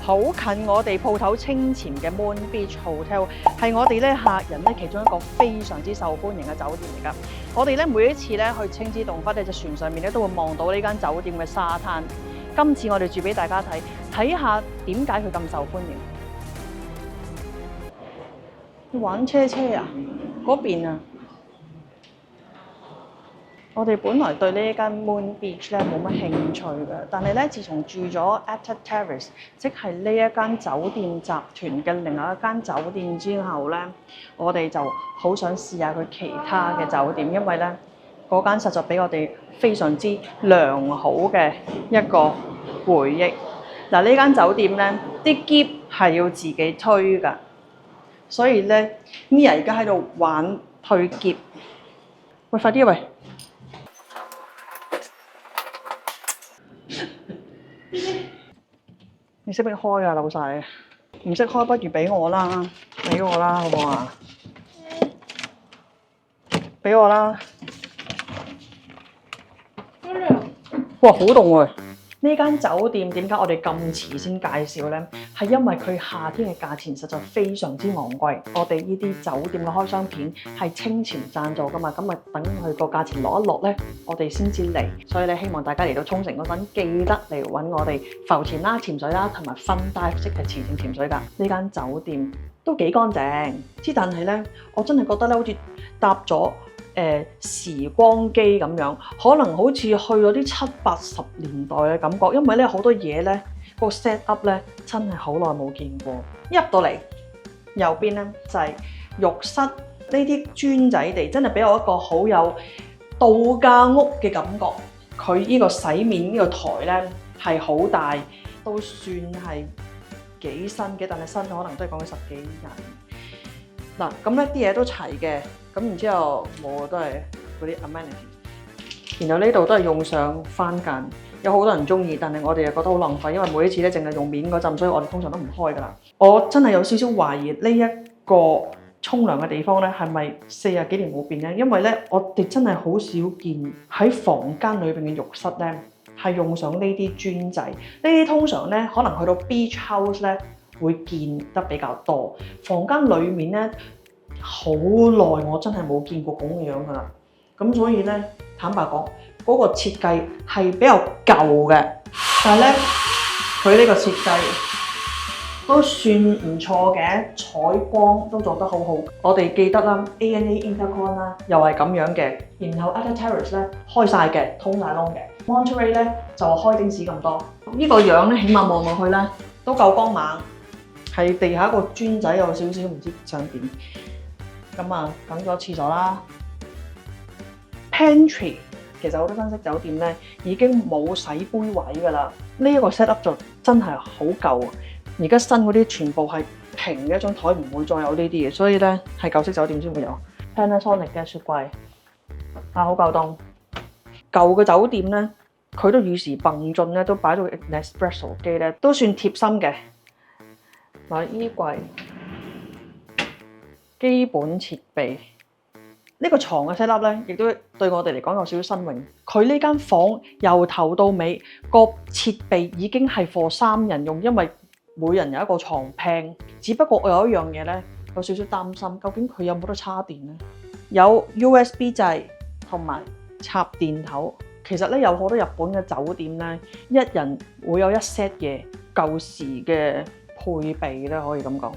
好近我哋鋪頭清潛嘅 Moon Beach Hotel， 係我哋咧客人咧其中一個非常之受歡迎嘅酒店嚟㗎。我哋咧每一次咧去青之洞窟呢隻船上面咧都會望到呢間酒店嘅沙灘。今次我哋住俾大家睇，睇下點解佢咁受歡迎。玩車車啊？嗰邊啊？我哋本來對呢一間 Moon Beach 咧冇乜興趣嘅，但係咧自從住咗 Atta Terrace， 即係呢一間酒店集團嘅另外一間酒店之後咧，我哋就好想試下佢其他嘅酒店，因為咧嗰間實在俾我哋非常之良好嘅一個回憶。嗱，呢間酒店咧啲喼係要自己推㗎，所以咧 Mia 而家喺度玩推喼。喂，快啲啊喂！你識唔識開啊？漏晒，唔識開不如俾我啦，俾我啦，好唔好啊？俾我啦！哇，好凍喎！呢間酒店點解我哋咁遲先介紹呢？係因為佢夏天嘅價錢實在非常之昂貴。我哋呢啲酒店嘅開箱片係清泉贊助㗎嘛，咁啊等佢個價錢落一落呢，我哋先至嚟。所以咧，希望大家嚟到沖繩嗰陣記得嚟揾我哋浮潛啦、潛水啦，同埋 fun dive 即係池上潛水㗎。呢間酒店都幾乾淨，但係呢，我真係覺得咧，好似搭咗時光機咁樣，可能好似去咗啲70、80年代嘅感覺，因為咧好多嘢咧個 set up 咧真係好耐冇見過。一入到嚟右邊咧就係浴室，呢啲磚仔地真係俾我一個好有度假屋嘅感覺。佢呢個洗面呢個台咧係好大，都算係幾新嘅，但係新可能都係講緊10幾年。嗱，咁咧啲嘢都齊嘅。咁然之後我都係嗰啲 amenity， 然後呢度都係用上番梘，有好多人中意，但係我哋又覺得好浪費，因為每一次咧淨係用面嗰陣，所以我哋通常都唔開㗎啦。我真係有少少懷疑呢一個沖涼嘅地方咧係咪40幾年冇變咧？因為咧我哋真係好少見喺房間裏邊嘅浴室咧係用上呢啲磚仔，呢啲通常咧可能去到 beach house 咧會見得比較多，房間裡面咧。好耐我真係冇見過咁嘅樣㗎啦，咁所以咧坦白講，嗰個設計係比較舊嘅，但係咧佢呢個設計都算唔錯嘅，採光都做得好好。我哋記得啦 ，ANA Intercon 啦，又係咁樣嘅，然後 Atta Terrace 咧開晒嘅，通晒窿嘅 Monterey 咧就開丁士咁多。呢個樣咧，起碼望落去咧都夠光猛，係地下一個磚仔有少少唔知想點。咁啊，等咗廁所啦 ，pantry 其實好多新式酒店咧已經冇洗杯位㗎啦。呢一個 set up 就真係好舊，而家新嗰啲全部係平嘅，一張台唔會再有呢啲嘢，所以咧係舊式酒店先會有 Panasonic 嘅雪櫃啊，好夠凍。舊嘅酒店咧，佢都與時並進咧，都擺到 Nespresso 機咧，都算貼心嘅。嗱，衣櫃。基本設備呢個床嘅 set up 咧，亦都對我哋嚟講有少少新穎。佢呢間房由頭到尾個設備已經係 for 3人用，因為每人有一個床拼。只不過我有一樣嘢咧，有少少擔心，究竟佢有冇得插電咧？有 USB 掣同埋插電頭。其實咧有好多日本嘅酒店咧，一人會有一 set 嘢舊時嘅配備咧，可以咁講。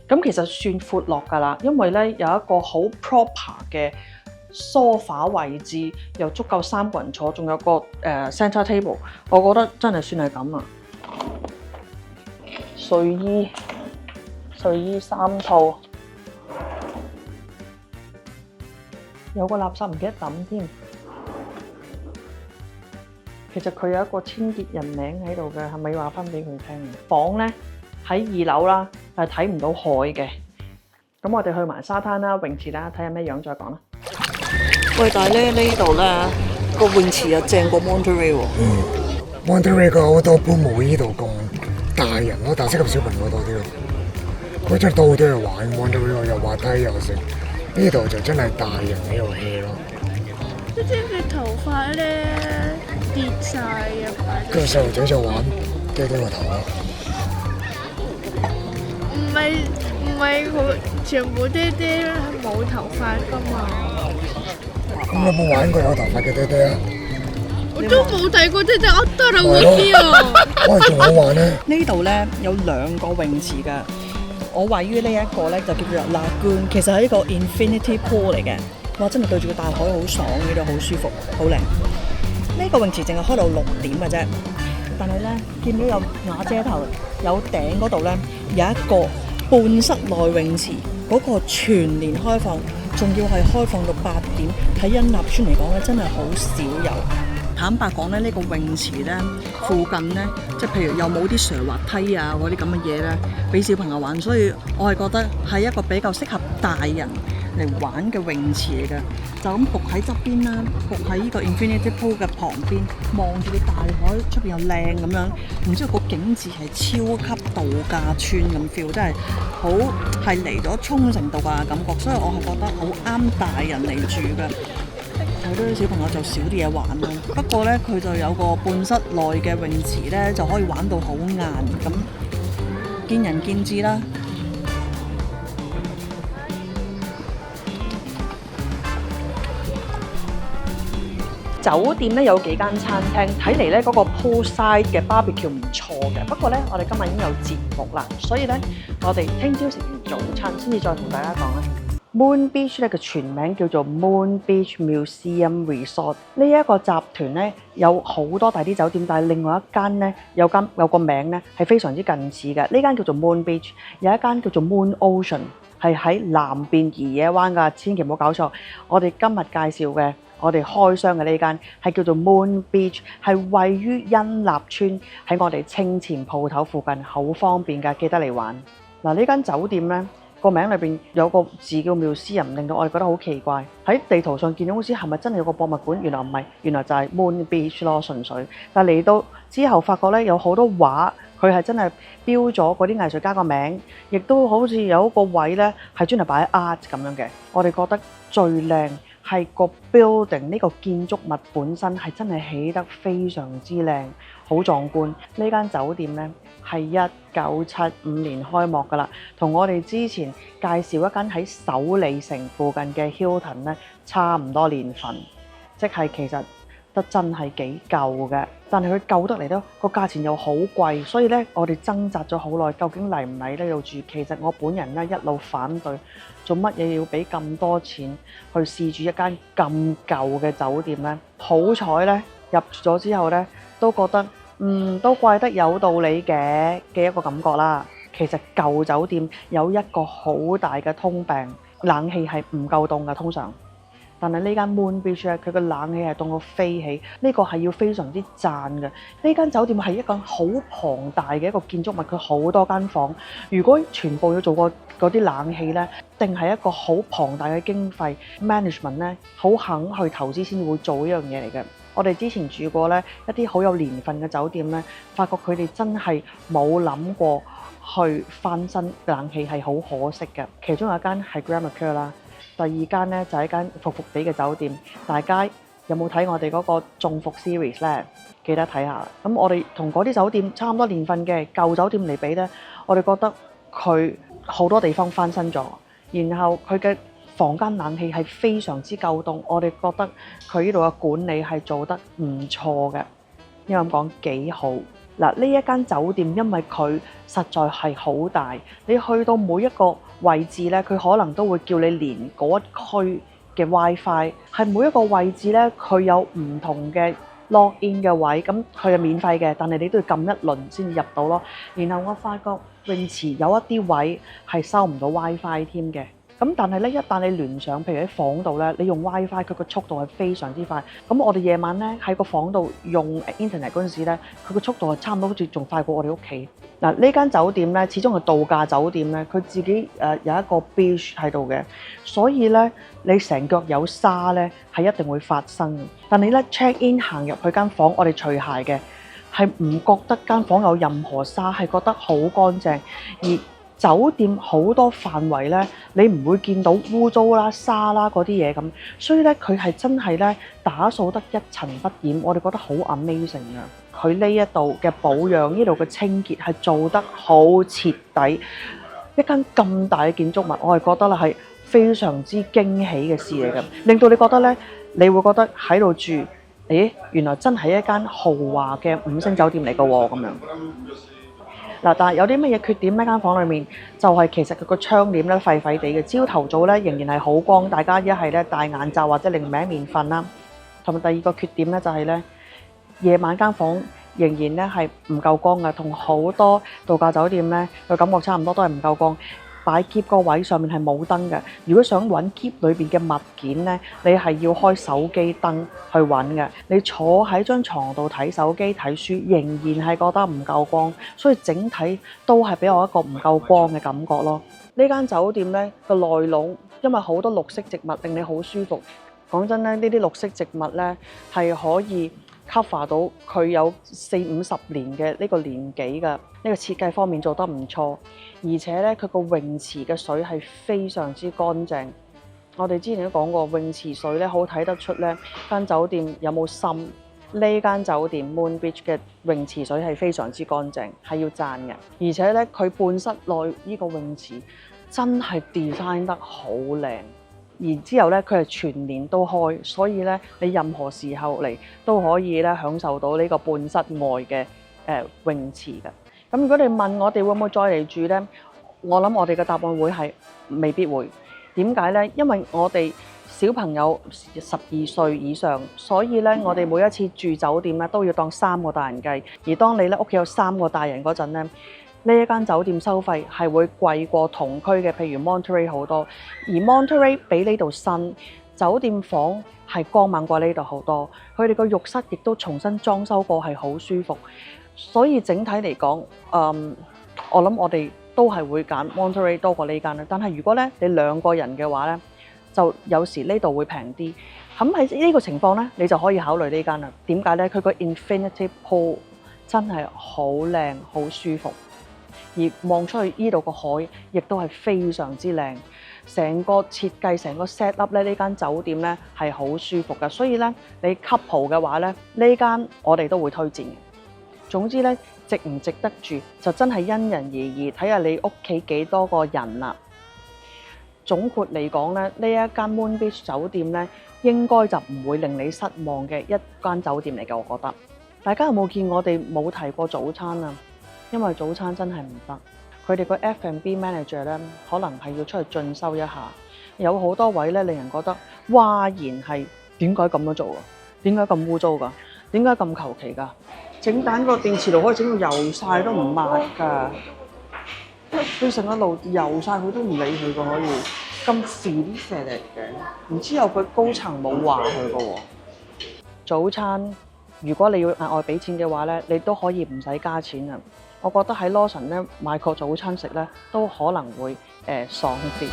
咁其實算闊落㗎啦，因為咧有一個好 proper 嘅 sofa 位置，又足夠3個人坐，仲有個center table， 我覺得真係算係咁啊。睡衣3套，有個垃圾唔記得抌添。其實佢有一個清潔人名喺度嘅，係咪要話翻俾佢聽？房咧喺2樓啦。係睇唔到海嘅，咁我哋去埋沙灘啦、泳池啦，睇下咩樣再講啦。喂，但係咧呢度咧個泳池又正過 Monterey 喎。Monterey 個好多般冇呢度咁大人咯，但係適合小朋友多啲咯。佢真係多好多嘢玩 ，Monterey 又滑梯又成，呢度就真係大人喺度 hea 咯。你知唔知頭髮咧跌晒啊？跟住細路仔就玩，跌到個頭咯。唔係好全部爹爹係冇頭髮噶嘛？咁你有冇玩過有頭髮嘅爹爹啊？我都冇睇過爹爹，我得啦嗰啲啊！我係仲好玩咧。呢度咧有2個泳池㗎，我位於呢一個咧就叫做 Lagoon， 其實係一個 Infinity Pool 嚟嘅。哇！真係對住個大海好爽，呢度好舒服，好靚。呢個泳池淨係開到6點嘅啫，但係咧見到有瓦遮頭，有頂嗰度咧有一個半室內泳池，嗰個全年開放，仲要係開放到8點。喺恩納村嚟講咧，真係好少有。坦白講咧，呢個泳池咧附近咧，即係譬如又冇啲斜滑梯啊嗰啲咁嘅嘢咧，俾小朋友玩，所以我係覺得係一個比較適合大人嚟玩嘅泳池嚟嘅。就咁伏喺側邊啦，伏喺呢個 Infinity Pool 嘅旁邊，望住啲大海，出邊又靚咁樣，然之後個景緻係超級度假村咁 feel， 真係好係嚟咗沖繩度假嘅感覺，所以我係覺得好啱大人嚟住嘅。好多小朋友就少啲嘢玩咯，不過呢，佢就有個半室內嘅泳池呢，就可以玩到好晏，咁見仁見智啦。酒店呢有幾間餐廳，睇嚟呢嗰個 poolside 嘅 barbecue 唔錯嘅。不過呢，我哋今日已經有節目啦，所以呢，我哋聽朝食完早餐先至再同大家講啦。Moon Beach 咧嘅全名叫做 Moon Beach Museum Resort。呢一個集團咧有好多大啲酒店，但係另外一間咧有個名咧係非常之近似嘅。呢間叫做 Moon Beach， 有一間叫做 Moon Ocean， 係喺南邊宜野灣㗎，千祈唔好搞錯。我哋今日介紹嘅，我哋開箱嘅呢間係叫做 Moon Beach， 係位於恩納村，喺我哋清前鋪頭附近，好方便㗎，記得嚟玩。嗱，呢間酒店咧，個名裏邊有個字叫 Museum， 令到我哋覺得好奇怪。喺地圖上見到好似係咪真係有個博物館？原來唔係，原來就係 Moon Beach 咯，純粹。但係嚟到之後發覺咧，有好多畫，佢係真係標咗嗰啲藝術家個名，亦都好似有一個位咧係專係擺 art 咁樣嘅。我哋覺得最靚係個 building， 呢個建築物本身係真係起得非常之靚，好壯觀。呢間酒店咧係1975年開幕㗎啦，同我哋之前介紹一間喺首里城附近嘅 Hilton 咧差唔多年份，即係其實得真係幾舊嘅。但係佢舊得嚟咧，個價錢又好貴，所以咧我哋掙扎咗好耐，究竟嚟唔嚟呢度住？其實我本人咧一路反對，做乜嘢要俾咁多錢去試住一間咁舊嘅酒店咧？好彩咧入咗之後咧，都覺得都怪得有道理嘅一個感覺啦。其實舊酒店有一個好大嘅通病，冷氣係唔夠凍嘅通常。但係呢間 Moon Beach 咧，佢個冷氣係凍到飛起，呢個係要非常之讚嘅。呢間酒店係一間好龐大嘅一個建築物，佢好多間房。如果全部要做過嗰啲冷氣咧，定係一個好龐大嘅經費 management 咧，好肯去投資先會做呢樣嘢嚟嘅。我哋之前住過咧一啲好有年份嘅酒店咧，發覺佢哋真係冇諗過去翻新冷氣，係好可惜嘅。其中有一間係 Grand Mercure 啦。第二間咧就係一間伏伏地嘅酒店，大家有冇睇我哋嗰個中伏 series 咧？記得睇下。咁我哋同嗰啲酒店差唔多年份嘅舊酒店嚟比咧，我哋覺得佢好多地方翻新咗，然後佢嘅房間冷氣係非常之夠凍，我哋覺得佢呢度嘅管理係做得唔錯嘅，因為咁講幾好。嗱，呢一間酒店因為佢實在係好大，你去到每一個位置咧，佢可能都會叫你連嗰一區嘅 WiFi， 係每一個位置咧，佢有唔同嘅 login 嘅位，咁佢係免費嘅，但係你都要撳一輪先至入到咯。然後我發覺泳池有一啲位係收唔到 WiFi 添嘅。咁但係咧，一旦你聯上，譬如喺房度咧，你用 WiFi，佢個速度係非常之快。咁我哋夜晚咧喺個房度用 Internet 嗰陣時咧，佢個速度係差唔多好似仲快過我哋屋企。嗱，呢間酒店咧，始終係度假酒店咧，佢自己有一個 beach 喺度嘅，所以咧你成腳有沙咧係一定會發生嘅。但你咧 check in 行入去間房，我哋除鞋嘅係唔覺得間房有任何沙，係覺得好乾淨。而酒店好多範圍咧，你唔會見到污糟啦、沙啦嗰啲嘢咁，所以咧佢係真係咧打掃得一塵不染，我哋覺得好 amazing 啊！佢呢一度嘅保養、呢度嘅清潔係做得好徹底，一間咁大嘅建築物，我係覺得咧係非常之驚喜嘅事嚟嘅，令到你覺得咧，你會覺得喺度住，咦，原來真係一間豪華嘅5星酒店嚟嘅喎，咁樣。嗱，但係有啲乜嘢缺點呢間房裏面，就係其實佢個窗簾咧廢廢地嘅，朝頭早咧仍然係好光，大家一係咧戴眼罩或者另一面瞓啦。同埋第二個缺點咧就係咧，夜晚間房仍然咧係唔夠光嘅，同好多度假酒店咧個感覺差唔多，都係唔夠光。擺篋個位上面係冇燈嘅，如果想揾篋裏邊嘅物件咧，你係要開手機燈去揾嘅。你坐喺張床度睇手機睇書，仍然係覺得唔夠光，所以整體都係俾我一個唔夠光嘅感覺咯。呢間酒店咧個內籠，因為好多綠色植物令你好舒服。講真咧，呢啲綠色植物咧係可以 cover 到佢有40-50年嘅呢個年紀嘅，呢個設計方面做得唔錯，而且咧佢個泳池嘅水係非常之乾淨。我哋之前都講過，泳池水咧好睇得出咧間酒店有冇深。呢間酒店 Moon Beach 嘅泳池水係非常之乾淨，係要讚嘅。而且咧佢半室內呢個泳池真係 design 得好靚。然之後咧，佢係全年都開，所以咧你任何時候嚟都可以咧享受到呢個半室外嘅泳池嘅。咁如果你問我哋會唔會再嚟住咧，我諗我哋嘅答案會係未必會。點解咧？因為我哋小朋友12歲以上，所以咧我哋每一次住酒店咧都要當3個大人計。而當你咧屋企有3個大人嗰陣咧，呢一間酒店收費係會貴過同區嘅，譬如 Monterey 好多，而 Monterey 比呢度新，酒店房係光猛過呢度好多，佢哋個浴室亦都重新裝修過，係好舒服，所以整體嚟講，我諗我哋都係會揀 Monterey 多過呢間啦。但係如果咧你2個人嘅話咧，就有時呢度會平啲。咁喺呢個情況咧，你就可以考慮呢間啦。點解咧？佢個 Infinity Pool 真係好靚，好舒服。而望出去呢度個海，亦都係非常之靚。成個設計、成個 set up 咧，呢間酒店咧係好舒服嘅。所以咧，你 couple 嘅話咧，呢間我哋都會推薦嘅。總之咧，值唔值得住就真係因人而異，睇下你屋企幾多個人啦。總括嚟講咧，呢一間 Moon Beach 酒店咧，應該就唔會令你失望嘅一間酒店嚟嘅。我覺得大家有冇見我哋冇提過早餐啊？因為早餐真係唔得，佢哋個 F&B manager 咧，可能係要出去進修一下。有好多位咧，令人覺得嘩然係點解咁樣做啊？點解咁污糟㗎？點解咁求其㗎？整蛋個電磁爐可以整到油晒都唔抹㗎，佢成個爐油晒佢都唔理佢㗎，可以咁 free 嚟嘅。唔知有佢高層冇話佢㗎喎。早餐如果你要額外俾錢嘅話咧，你都可以唔使加錢啊。我覺得喺 Lawson 咧買個早餐食咧，都可能會爽啲。